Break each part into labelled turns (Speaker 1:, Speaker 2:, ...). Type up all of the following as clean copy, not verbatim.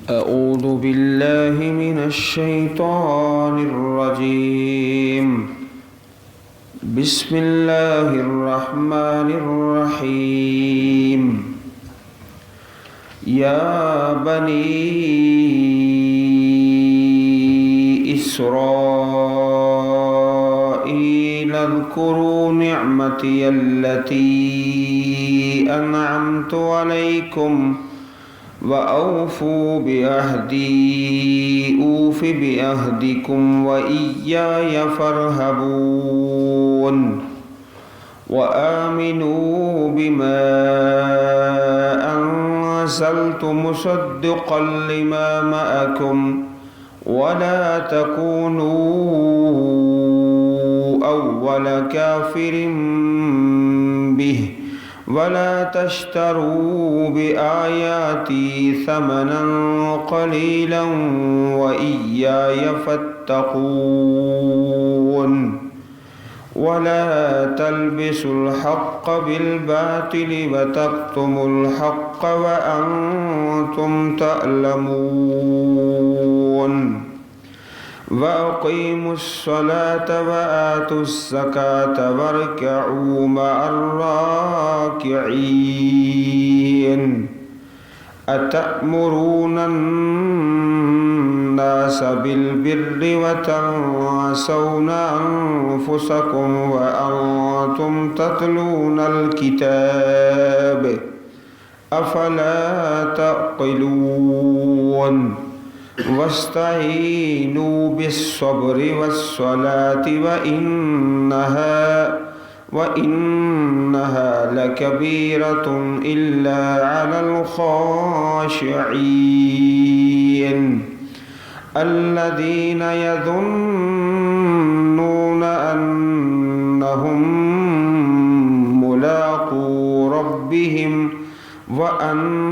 Speaker 1: أعوذ بالله من الشيطان الرجيم. بسم الله الرحمن الرحيم. يا بني إسرائيل اذكروا نعمتي التي أنعمت عليكم وأوفوا بعهدي أوف بعهدكم وإياي فارهبون. وآمنوا بما أنزلت مصدقا لما معكم ولا تكونوا أول كافر به ولا تشتروا بآياتي ثمنا قليلا وإياي فاتقون. ولا تلبسوا الحق بالباطل وتكتموا الحق وأنتم تعلمون. وأقيموا الصلاة وآتوا الزكاة واركعوا مع الراكعين. أتأمرون الناس بالبر وتنسون أنفسكم وأنتم تتلون الكتاب أفلا تعقلون. واستعينوا بالصبر والصلاة وإنها لكبيرة إلا على الخاشعين الذين يظنون أنهم ملاقو ربهم وأنهم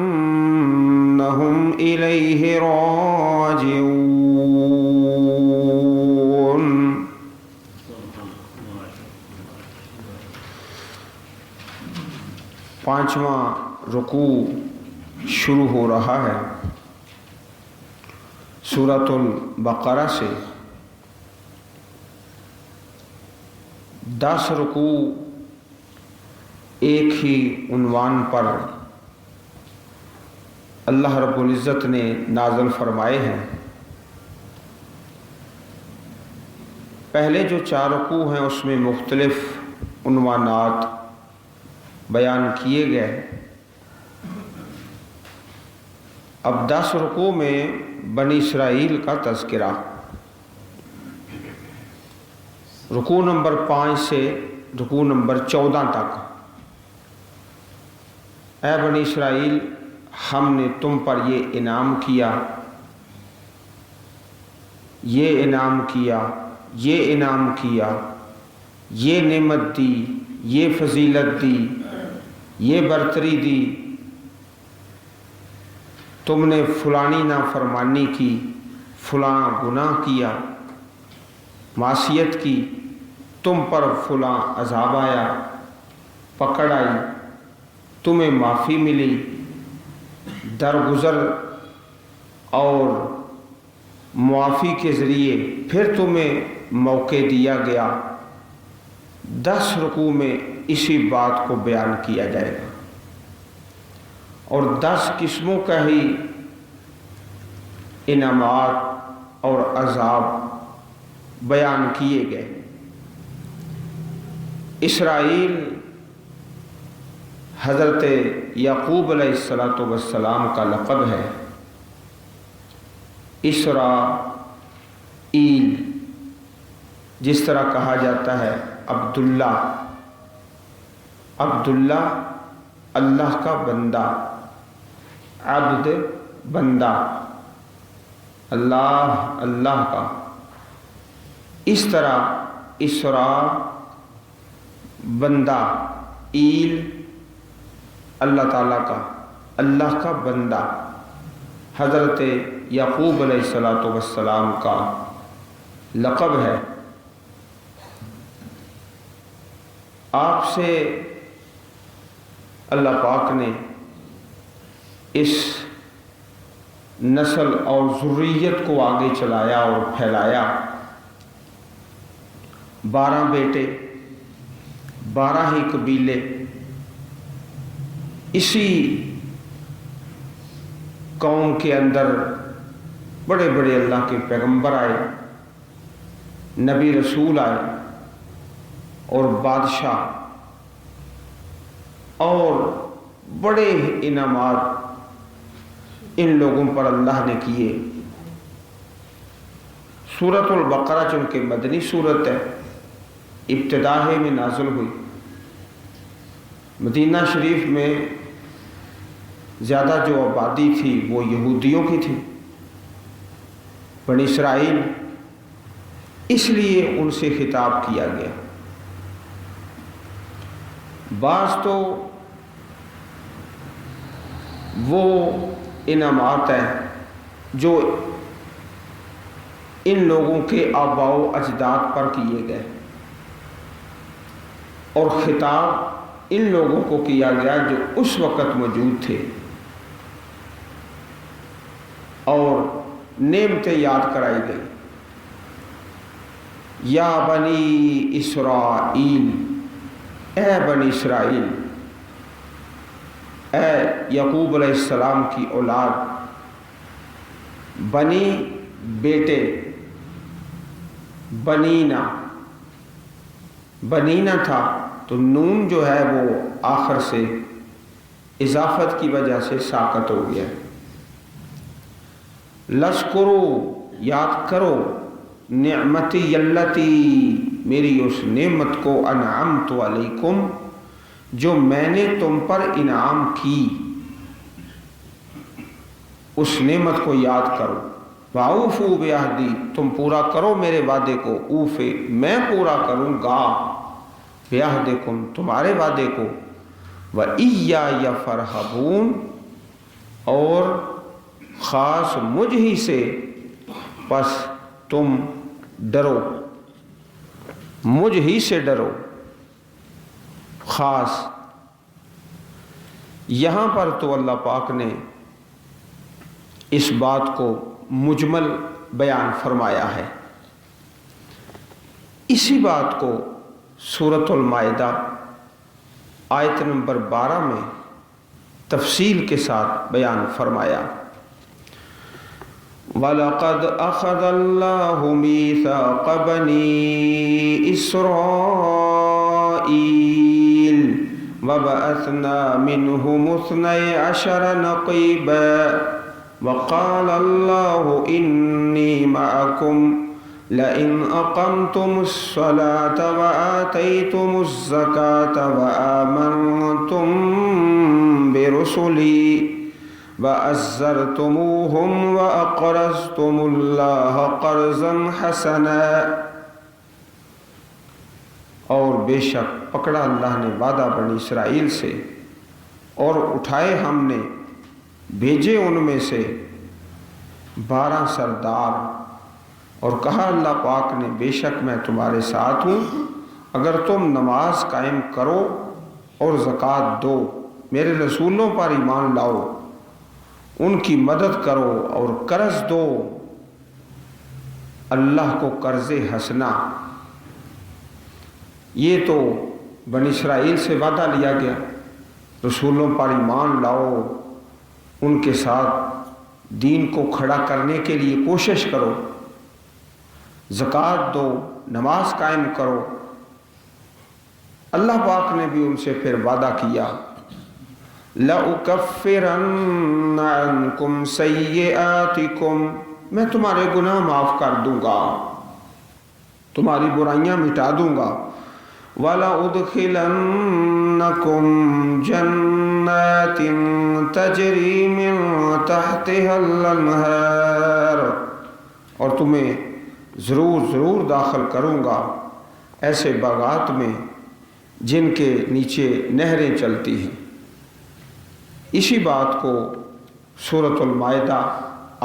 Speaker 1: إليه راجعون. پانچواں رکوع شروع ہو رہا ہے سورۃ البقرہ سے. 10 رکوع ایک ہی عنوان پر اللہ رب العزت نے نازل فرمائے ہیں. پہلے جو 4 رکوع ہیں اس میں مختلف عنوانات بیان کیے گئے. اب 10 رکوع میں بنی اسرائیل کا تذکرہ. رکوع نمبر 5 سے رکوع نمبر 14 تک. اے بنی اسرائیل، ہم نے تم پر یہ انعام کیا، یہ انعام کیا، یہ انعام کیا، یہ نعمت دی، یہ فضیلت دی، یہ برتری دی. تم نے فلانی نافرمانی کی، فلاں گناہ کیا، معصیت کی، تم پر فلاں عذاب آیا، پکڑ آئی، تمہیں معافی ملی، درگزر اور معافی کے ذریعے پھر تمہیں موقع دیا گیا. 10 رکوع میں اسی بات کو بیان کیا جائے گا اور 10 قسموں کا ہی انعامات اور عذاب بیان کیے گئے. اسرائیل حضرت یعقوب علیہ السلام کا لقب ہے. اسرائیل جس طرح کہا جاتا ہے عبداللہ. عبداللہ اللہ کا بندہ، عبد بندہ، اللہ اللہ کا. اس طرح اسراء بندہ، ایل اللہ تعالیٰ کا، اللہ کا بندہ. حضرت یعقوب علیہ السلام کا لقب ہے. آپ سے اللہ پاک نے اس نسل اور ذریت کو آگے چلایا اور پھیلایا۔ 12 بیٹے، 12 ہی قبیلے، اسی قوم کے اندر بڑے بڑے اللہ کے پیغمبر آئے، نبی رسول آئے اور بادشاہ، اور بڑے انعامات ان لوگوں پر اللہ نے کیے۔ سورۃ البقرہ چونکہ مدنی سورت ہے، ابتدا میں نازل ہوئی، مدینہ شریف میں زیادہ جو آبادی تھی وہ یہودیوں کی تھی، بنی اسرائیل، اس لیے ان سے خطاب کیا گیا۔ بعض تو وہ انعامات ہیں جو ان لوگوں کے آباء و اجداد پر کیے گئے، اور خطاب ان لوگوں کو کیا گیا جو اس وقت موجود تھے، اور نعمتیں یاد کرائی گئی۔ یا بنی اسرائیل، اے بنی اسرائیل، اے یعقوب علیہ السلام کی اولاد، بنی بیٹے، بنینا، بنینا تھا تو نون جو ہے وہ آخر سے اضافت کی وجہ سے ساکت ہو گیا۔ لشکرو، یاد کرو، نعمتی اللتی، میری اس نعمت کو، انعمت علیکم، جو میں نے تم پر انعام کی، اس نعمت کو یاد کرو۔ وَأَوْفُوا بِعَهْدِي، تم پورا کرو میرے وعدے کو، اوفے، میں پورا کروں گا، بِعَهْدِكُمْ، تمہارے وعدے کو، وَإِيَّايَ فَارْهَبُونَ، اور خاص مجھ ہی سے پس تم ڈرو، مجھ ہی سے ڈرو۔ خاص یہاں پر تو اللہ پاک نے اس بات کو مجمل بیان فرمایا ہے۔ اسی بات کو سورۃ المائدہ آیت نمبر 12 میں تفصیل کے ساتھ بیان فرمایا۔ وَلَقَدْ أَخَذَ اللَّهُ مِيثَاقَ بَنِي إِسْرَائِيلَ وَبَعَثْنَا مِنْهُمُ 12 نَقِيبًا وَقَالَ اللَّهُ إِنِّي مَعَكُمْ لَئِنْ أَقَمْتُمُ الصَّلَاةَ وَآتَيْتُمُ الزَّكَاةَ وَآمَنْتُمْ بِرُسُلِي وَأَزَّرْتُمُوهُمْ وَأَقْرَضْتُمُ اللَّهَ قَرْضًا حَسَنًا، اور بے شک پکڑا اللہ نے وعدہ بنی اسرائیل سے، اور اٹھائے ہم نے، بھیجے ان میں سے 12 سردار، اور کہا اللہ پاک نے بے شک میں تمہارے ساتھ ہوں، اگر تم نماز قائم کرو اور زکوٰۃ دو، میرے رسولوں پر ایمان لاؤ، ان کی مدد کرو اور قرض دو اللہ کو قرض حسنہ۔ یہ تو بنی اسرائیل سے وعدہ لیا گیا، رسولوں پر ایمان لاؤ، ان کے ساتھ دین کو کھڑا کرنے کے لیے کوشش کرو، زکوٰۃ دو، نماز قائم کرو۔ اللہ پاک نے بھی ان سے پھر وعدہ کیا، لَأُكَفِّرَنَّ عَنْكُمْ سَيِّئَاتِكُمْ، میں تمہارے گناہ معاف کر دوں گا، تمہاری برائیاں مٹا دوں گا، وَلَأُدْخِلَنَّكُمْ جَنَّاتٍ تَجْرِي مِن تَحْتِهَا الْأَنْهَارُ، اور تمہیں ضرور داخل کروں گا ایسے باغات میں جن کے نیچے نہریں چلتی ہیں۔ اسی بات کو سورۃ المائدہ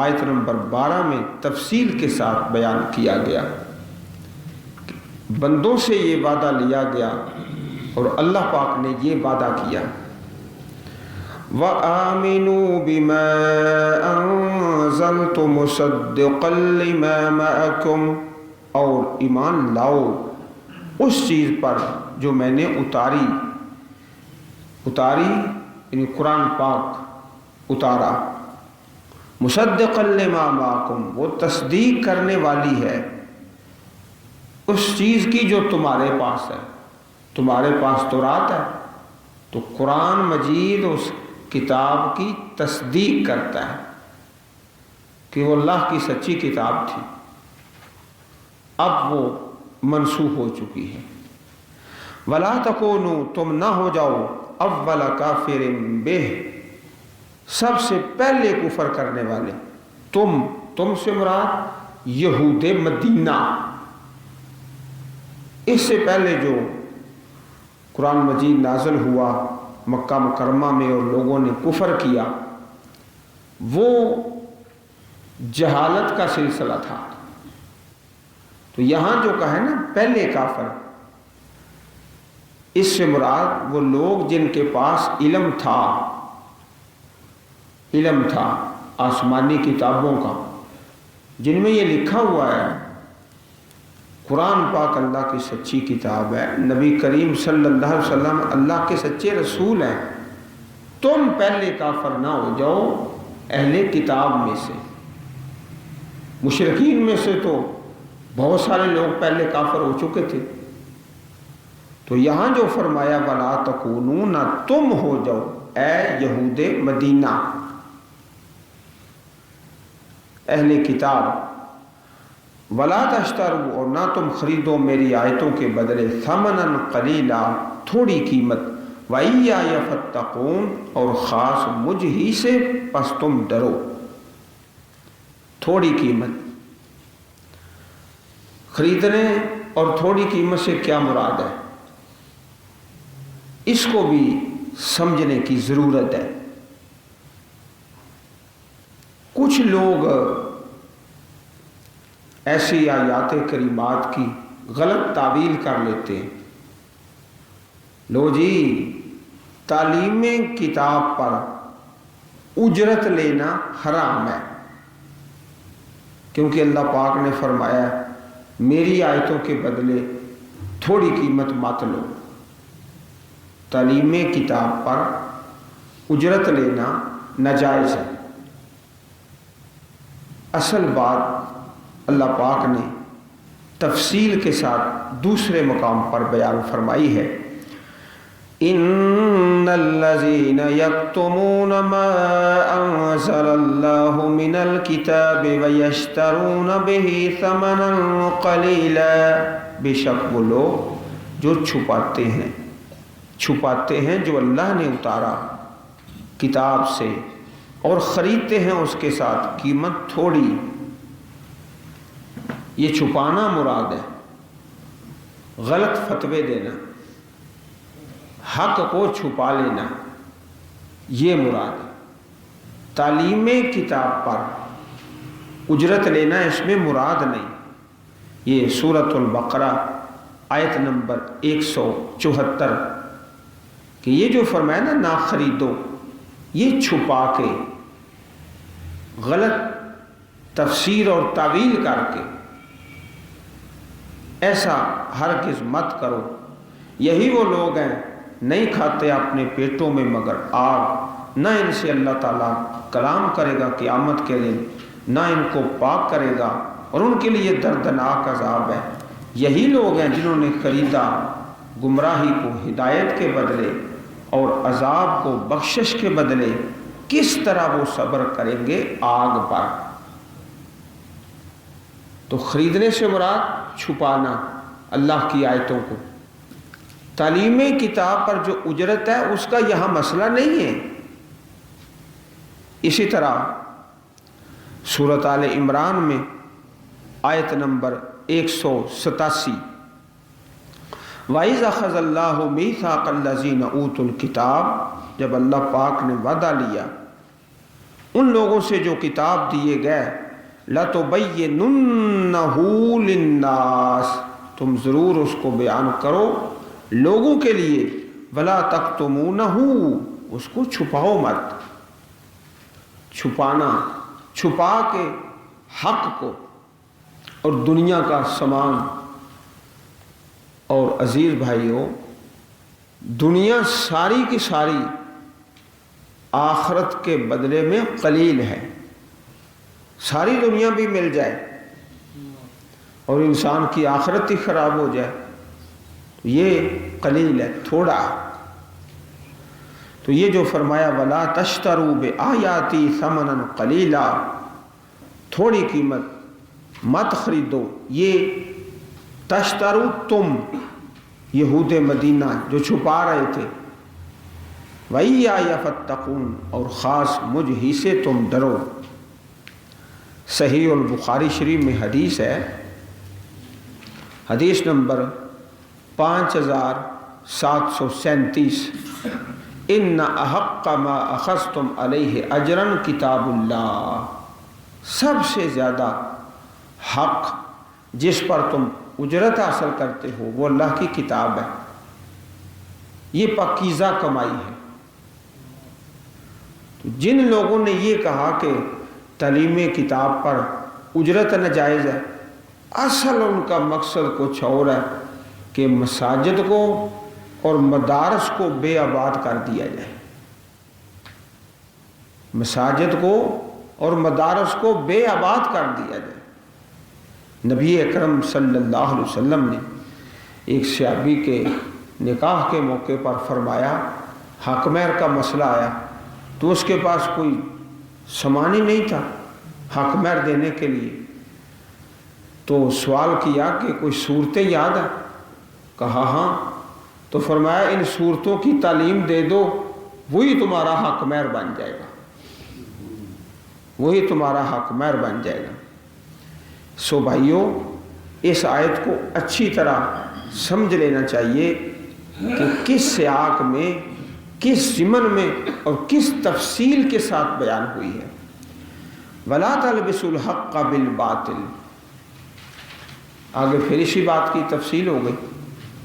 Speaker 1: آیت نمبر 12 میں تفصیل کے ساتھ بیان کیا گیا۔ بندوں سے یہ وعدہ لیا گیا اور اللہ پاک نے یہ وعدہ کیا۔ وآمنوا بما انزلت مصدقا لما معكم، اور ایمان لاؤ اس چیز پر جو میں نے اتاری یعنی قرآن پاک اتارا، مصدقا لما معکم، وہ تصدیق کرنے والی ہے اس چیز کی جو تمہارے پاس ہے۔ تمہارے پاس تورات ہے تو قرآن مجید اس کتاب کی تصدیق کرتا ہے کہ وہ اللہ کی سچی کتاب تھی، اب وہ منسوخ ہو چکی ہے۔ وَلَا تَكُونُوا، تم نہ ہو جاؤ اول کافر بہ، سب سے پہلے کفر کرنے والے۔ تم سے مراد یہود مدینہ، اس سے پہلے جو قرآن مجید نازل ہوا مکہ مکرمہ میں اور لوگوں نے کفر کیا، وہ جہالت کا سلسلہ تھا۔ تو یہاں جو کہا ہے نا پہلے کافر، اس سے مراد وہ لوگ جن کے پاس علم تھا آسمانی کتابوں کا، جن میں یہ لکھا ہوا ہے قرآن پاک اللہ کی سچی کتاب ہے، نبی کریم صلی اللہ علیہ وسلم اللہ کے سچے رسول ہیں۔ تم پہلے کافر نہ ہو جاؤ اہل کتاب میں سے۔ مشرکین میں سے تو بہت سارے لوگ پہلے کافر ہو چکے تھے، تو یہاں جو فرمایا وَلَا تَكُونُوا، نہ تم ہو جاؤ اے یہود مدینہ اہل کتاب، وَلَا تَشْتَرُوا، اور نہ تم خریدو میری آیتوں کے بدلے ثَمَنًا قَلِيلًا، تھوڑی قیمت، وَإِيَّايَ فَاتَّقُونَ، اور خاص مجھ ہی سے پس تم ڈرو۔ تھوڑی قیمت خریدنے اور تھوڑی قیمت سے کیا مراد ہے، اس کو بھی سمجھنے کی ضرورت ہے۔ کچھ لوگ ایسی آیات کریمات کی غلط تعویل کر لیتے ہیں، لو جی تعلیم کتاب پر اجرت لینا حرام ہے، کیونکہ اللہ پاک نے فرمایا میری آیتوں کے بدلے تھوڑی قیمت مت لو۔ تعلیم کتاب پر اجرت لینا ناجائز ہے۔ اصل بات اللہ پاک نے تفصیل کے ساتھ دوسرے مقام پر بیان فرمائی ہے، ان الذین یکتمون ما انزل اللہ من الکتاب ویشترون بہ ثمنا قلیلا، بے شک وہ لوگ جو چھپاتے ہیں جو اللہ نے اتارا کتاب سے اور خریدتے ہیں اس کے ساتھ قیمت تھوڑی۔ یہ چھپانا مراد ہے، غلط فتوے دینا، حق کو چھپا لینا، یہ مراد ہے۔ تعلیم کتاب پر اجرت لینا اس میں مراد نہیں۔ یہ سورۃ البقرہ آیت نمبر 174 کہ یہ جو فرمایا نا نہ خریدو، یہ چھپا کے غلط تفسیر اور تعویل کر کے ایسا ہرگز مت کرو۔ یہی وہ لوگ ہیں نہیں کھاتے اپنے پیٹوں میں مگر آگ، نہ ان سے اللہ تعالیٰ کلام کرے گا قیامت کے دن، نہ ان کو پاک کرے گا اور ان کے لیے دردناک عذاب ہے۔ یہی لوگ ہیں جنہوں نے خریدا گمراہی کو ہدایت کے بدلے اور عذاب کو بخشش کے بدلے، کس طرح وہ صبر کریں گے آگ پر۔ تو خریدنے سے مراد چھپانا اللہ کی آیتوں کو۔ تعلیم کتاب پر جو اجرت ہے اس کا یہاں مسئلہ نہیں ہے۔ اسی طرح سورۃ آل عمران میں آیت نمبر 187، وَإِذْ أَخَذَ اللَّهُ مِيثَاقَ الَّذِينَ أُوتُوا الْكِتَابَ، جب اللہ پاک نے وعدہ لیا ان لوگوں سے جو کتاب دیے گئے، لَتُبَيِّنُنَّهُ لِلنَّاسِ، تم ضرور اس کو بیان کرو لوگوں کے لیے، وَلَا تَكْتُمُونَهُ، اس کو چھپاؤ مت. چھپانا، چھپا کے حق کو اور دنیا کا سامان. اور عزیز بھائیوں، دنیا ساری کی ساری آخرت کے بدلے میں قلیل ہے. ساری دنیا بھی مل جائے اور انسان کی آخرت ہی خراب ہو جائے تو یہ قلیل ہے، تھوڑا. تو یہ جو فرمایا وَلَا تَشْتَرُوا بِآيَاتِي ثَمَنًا قَلِيلًا، تھوڑی قیمت مت خریدو. یہ تشترو تم یہود مدینہ جو چھپا رہے تھے، وَإِيَّايَ فَاتَّقُونَ، اور خاص مجھ ہی سے تم ڈرو. صحیح البخاری شریف میں حدیث ہے، حدیث نمبر 5737، ان احق ما اخذتم علیہ اجرا کتاب اللہ، سب سے زیادہ حق جس پر تم اجرت حاصل کرتے ہو وہ اللہ کی کتاب ہے. یہ پاکیزہ کمائی ہے. تو جن لوگوں نے یہ کہا کہ تعلیم کتاب پر اجرت ناجائز ہے، اصل ان کا مقصد کچھ اور ہے کہ مساجد کو اور مدارس کو بے آباد کر دیا جائے. مساجد کو اور مدارس کو بے آباد کر دیا جائے. نبی اکرم صلی اللہ علیہ وسلم نے ایک صحابی کے نکاح کے موقع پر فرمایا، حق مہر کا مسئلہ آیا تو اس کے پاس کوئی سامان ہی نہیں تھا حق مہر دینے کے لیے. تو سوال کیا کہ کوئی صورتیں یاد ہیں؟ کہا ہاں. تو فرمایا ان صورتوں کی تعلیم دے دو، وہی تمہارا حق مہر بن جائے گا، وہی تمہارا حق مہر بن جائے گا. سو بھائیوں، اس آیت کو اچھی طرح سمجھ لینا چاہیے کہ کس سیاق میں، کس ضمن میں اور کس تفصیل کے ساتھ بیان ہوئی ہے. وَلَا تَلْبِسُوا الْحَقَّ بِالْبَاطِلِ، آگے پھر اسی بات کی تفصیل ہو گئی.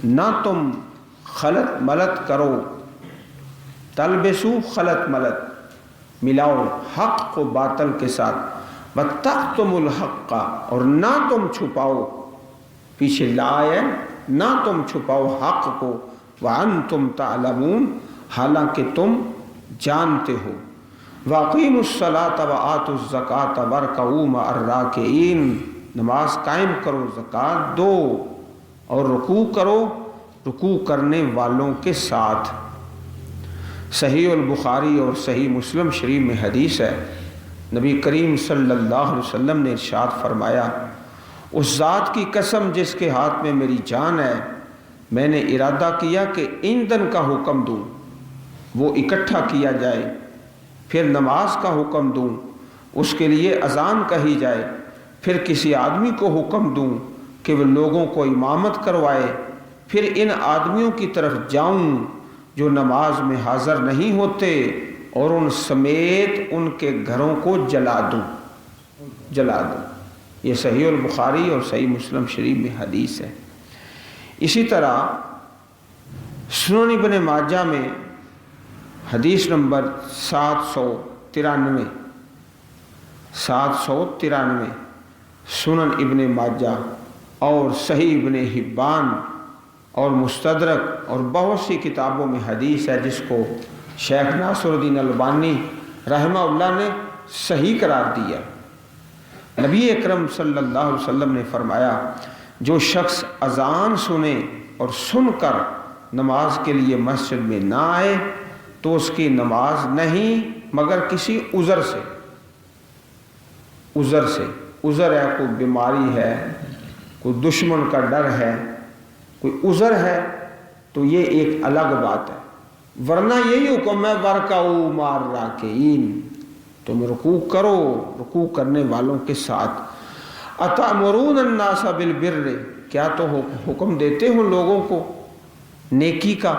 Speaker 1: نہ تم خلط ملط کرو، تلبسو خلط ملط، ملاؤ حق کو باطل کے ساتھ. وَتَقْتُمُوا الْحَقَّ، اور نہ تم چھپاؤ، پیچھے لا ہے، نہ تم چھپاؤ حق کو. وَأَنْتُمْ تَعْلَمُونَ، حالانکہ تم جانتے ہو. وَأَقِيمُوا الصَّلَاةَ وَآتُوا الزَّكَاةَ وَارْكَعُوا مَعَ الرَّاكِعِينَ، نماز قائم کرو، زکوٰۃ دو اور رکوع کرو رکوع کرنے والوں کے ساتھ. صحیح البخاری اور صحیح مسلم شریف میں حدیث ہے، نبی کریم صلی اللہ علیہ وسلم نے ارشاد فرمایا، اس ذات کی قسم جس کے ہاتھ میں میری جان ہے، میں نے ارادہ کیا کہ ایندھن کا حکم دوں، وہ اکٹھا کیا جائے، پھر نماز کا حکم دوں، اس کے لیے اذان کہی جائے، پھر کسی آدمی کو حکم دوں کہ وہ لوگوں کو امامت کروائے، پھر ان آدمیوں کی طرف جاؤں جو نماز میں حاضر نہیں ہوتے اور ان سمیت ان کے گھروں کو جلا دوں. یہ صحیح البخاری اور صحیح مسلم شریف میں حدیث ہے. اسی طرح سنن ابن ماجہ میں حدیث نمبر 793، سنن ابن ماجہ اور صحیح ابن حبان اور مستدرک اور بہت سی کتابوں میں حدیث ہے جس کو شیخ ناصر الدین البانی رحمہ اللہ نے صحیح قرار دیا. نبی اکرم صلی اللہ علیہ وسلم نے فرمایا، جو شخص اذان سنے اور سن کر نماز کے لیے مسجد میں نہ آئے تو اس کی نماز نہیں مگر کسی عذر سے. عذر ہے، کوئی بیماری ہے، کوئی دشمن کا ڈر ہے، کوئی عذر ہے تو یہ ایک الگ بات ہے. ورنہ یہی حکم ہے وَارْكَعُوا مَعَ الرَّاكِعِينَ، تم رکوع کرو رکوع کرنے والوں کے ساتھ. أَتَأْمُرُونَ النَّاسَ بِالْبِرِّ، کیا تو حکم دیتے ہو لوگوں کو نیکی کا.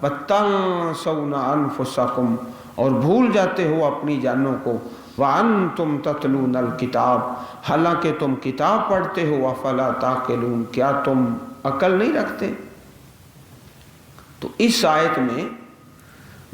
Speaker 1: وَتَنْسَوْنَ أَنفُسَكُمْ، اور بھول جاتے ہو اپنی جانوں کو. وَأَنْتُمْ تَتْلُونَ الْكِتَابَ، حالانکہ تم کتاب پڑھتے ہو. أَفَلَا تَعْقِلُونَ، کیا تم عقل نہیں رکھتے. تو اس آیت میں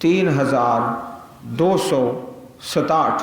Speaker 1: 3267,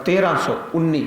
Speaker 1: 1319,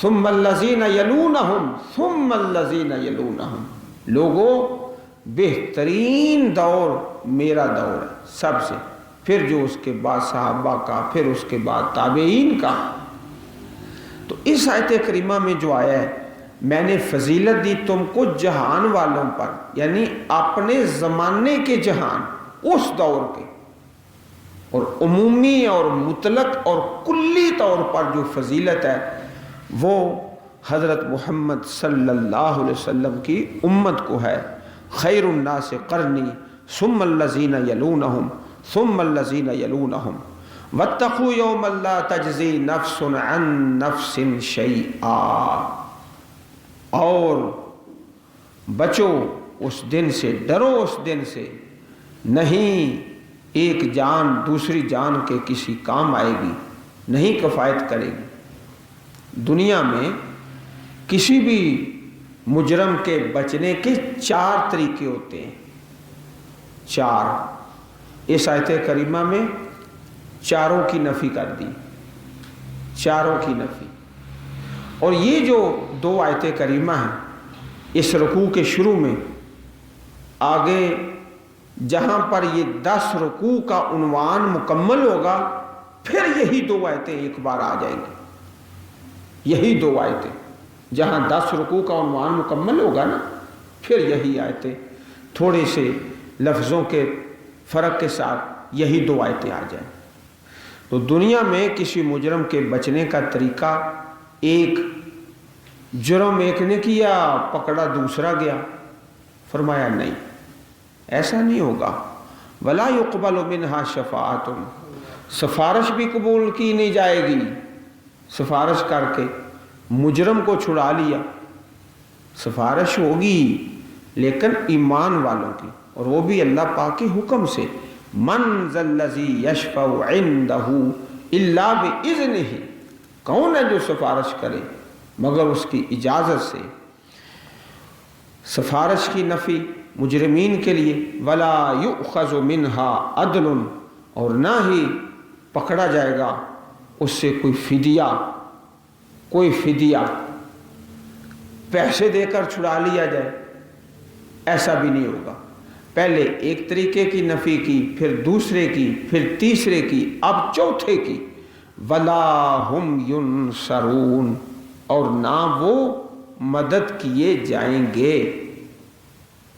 Speaker 1: ثم الذین یلونہم ثم الذین یلونہم، لوگوں بہترین دور میرا دور ہے سب سے، پھر جو اس کے بعد صحابہ کا، پھر اس کے بعد تابعین کا۔ تو اس آیت کریمہ میں جو آیا ہے، میں نے فضیلت دی تم کو جہان والوں پر، یعنی اپنے زمانے کے جہان، اس دور کے، اور عمومی اور مطلق اور کلی طور پر جو فضیلت ہے وہ حضرت محمد صلی اللہ علیہ وسلم کی امت کو ہے۔ خیر الناس قرنی ثم الذین یلونہم ثم الذین یلونہم واتقوا یوما لا تجزی نفس عن نفس شیئا، اور بچو اس دن سے، ڈرو اس دن سے، نہیں ایک جان دوسری جان کے کسی کام آئے گی، نہیں کفایت کرے گی۔ دنیا میں کسی بھی مجرم کے بچنے کے 4 طریقے ہوتے ہیں، 4۔ اس آیت کریمہ میں چاروں کی نفی کر دی، چاروں کی نفی۔ اور یہ جو 2 آیت کریمہ ہیں اس رکوع کے شروع میں، آگے جہاں پر یہ 10 رکوع کا عنوان مکمل ہوگا پھر یہی 2 آیتیں ایک بار آ جائیں گی، یہی 2 آیتیں، جہاں 10 رکوع کا عنوان مکمل ہوگا نا، پھر یہی آیتیں تھوڑے سے لفظوں کے فرق کے ساتھ یہی 2 آیتیں آ جائیں۔ تو دنیا میں کسی مجرم کے بچنے کا طریقہ، ایک جرم ایک نے کیا، پکڑا دوسرا گیا، فرمایا نہیں، ایسا نہیں ہوگا۔ وَلَا يُقْبَلُ مِنْهَا شَفَاعَةٌ، سفارش بھی قبول کی نہیں جائے گی۔ سفارش کر کے مجرم کو چھڑا لیا، سفارش ہوگی لیکن ایمان والوں کی، اور وہ بھی اللہ پاک کے حکم سے۔ مَنْ ذَا الَّذِي يَشْفَعُ عِنْدَهُ إِلَّا بِإِذْنِهِ، کون ہے جو سفارش کرے مگر اس کی اجازت سے۔ سفارش کی نفی مجرمین کے لیے، وَلَا يُؤْخَذُ مِنْهَا عَدْلٌ، اور نہ ہی پکڑا جائے گا اس سے کوئی فدیہ، کوئی فدیہ پیسے دے کر چھڑا لیا جائے، ایسا بھی نہیں ہوگا۔ پہلے ایک طریقے کی نفی کی، پھر دوسرے کی، پھر تیسرے کی، اب چوتھے کی، وَلَا هُمْ يُنْصَرُونَ، اور نہ وہ مدد کیے جائیں گے،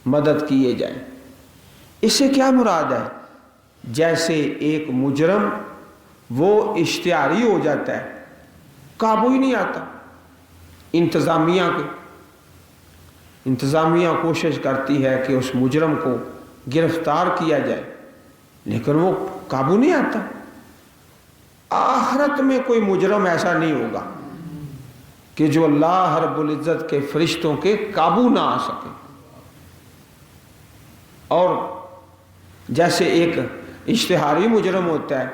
Speaker 1: مدد کیے جائیں۔ اس سے کیا مراد ہے؟ جیسے ایک مجرم وہ اشتہاری ہو جاتا ہے، قابو ہی نہیں آتا، انتظامیہ کوشش کرتی ہے کہ اس مجرم کو گرفتار کیا جائے، لیکن وہ قابو نہیں آتا۔ آخرت میں کوئی مجرم ایسا نہیں ہوگا کہ جو اللہ رب العزت کے فرشتوں کے قابو نہ آ سکے۔ اور جیسے ایک اشتہاری مجرم ہوتا ہے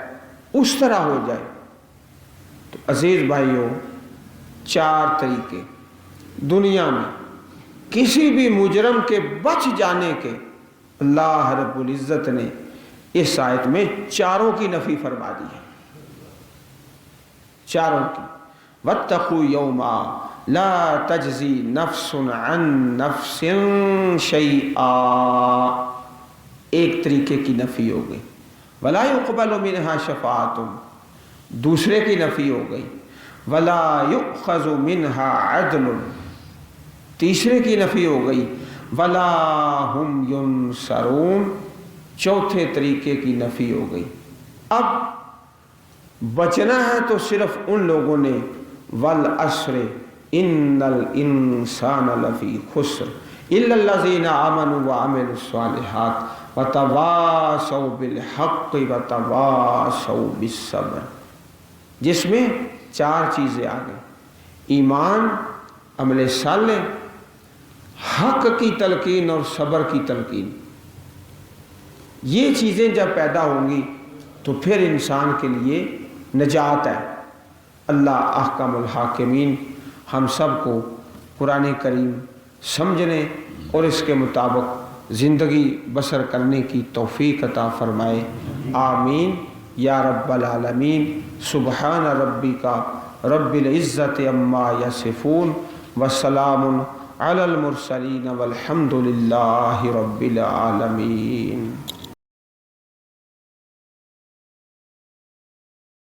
Speaker 1: اس طرح ہو جائے۔ تو عزیز بھائیوں، 4 طریقے دنیا میں کسی بھی مجرم کے بچ جانے کے اللہ رب العزت نے اس آیت میں 4 کی نفی فرما دی ہے، 4 کی۔ وَاتَّقُوا يَوْمًا لَا تَجْزِي نَفْسٌ عَن نَفْسٍ شَيْئًا، ایک طریقے کی نفی ہو گئی۔ وَلَا يُقْبَلُ مِنْهَا شَفَاعَةٌ، دوسرے کی نفی ہو گئی۔ وَلَا يُؤْخَذُ مِنْهَا عَدْلٌ، تیسرے کی نفی ہو گئی۔ وَلَا هُمْ يُنْصَرُونَ، چوتھے طریقے کی نفی ہو گئی۔ اب بچنا ہے تو صرف ان لوگوں نے، وَالْعَصْرِ إِنَّ الْإِنسَانَ لَفِي خُسْرٍ إِلَّا الَّذِينَ آمَنُوا وَعَمِلُوا الصَّالِحَاتِ وَتَوَاصَوْا بِالْحَقِّ وَتَوَاصَوْا بِالصَّبْرِ، جس میں 4 چیزیں آ گئی: ایمان، عمل صالح، حق کی تلقین اور صبر کی تلقین۔ یہ چیزیں جب پیدا ہوں گی تو پھر انسان کے لیے نجات ہے۔ اللہ احکم الحاکمین ہم سب کو قرآن کریم سمجھنے اور اس کے مطابق زندگی بسر کرنے کی توفیق عطا فرمائے، آمین یا رب العالمین۔ سبحان ربک رب العزت عما یصفون وسلام علی المرسلین والحمد للہ رب العالمین۔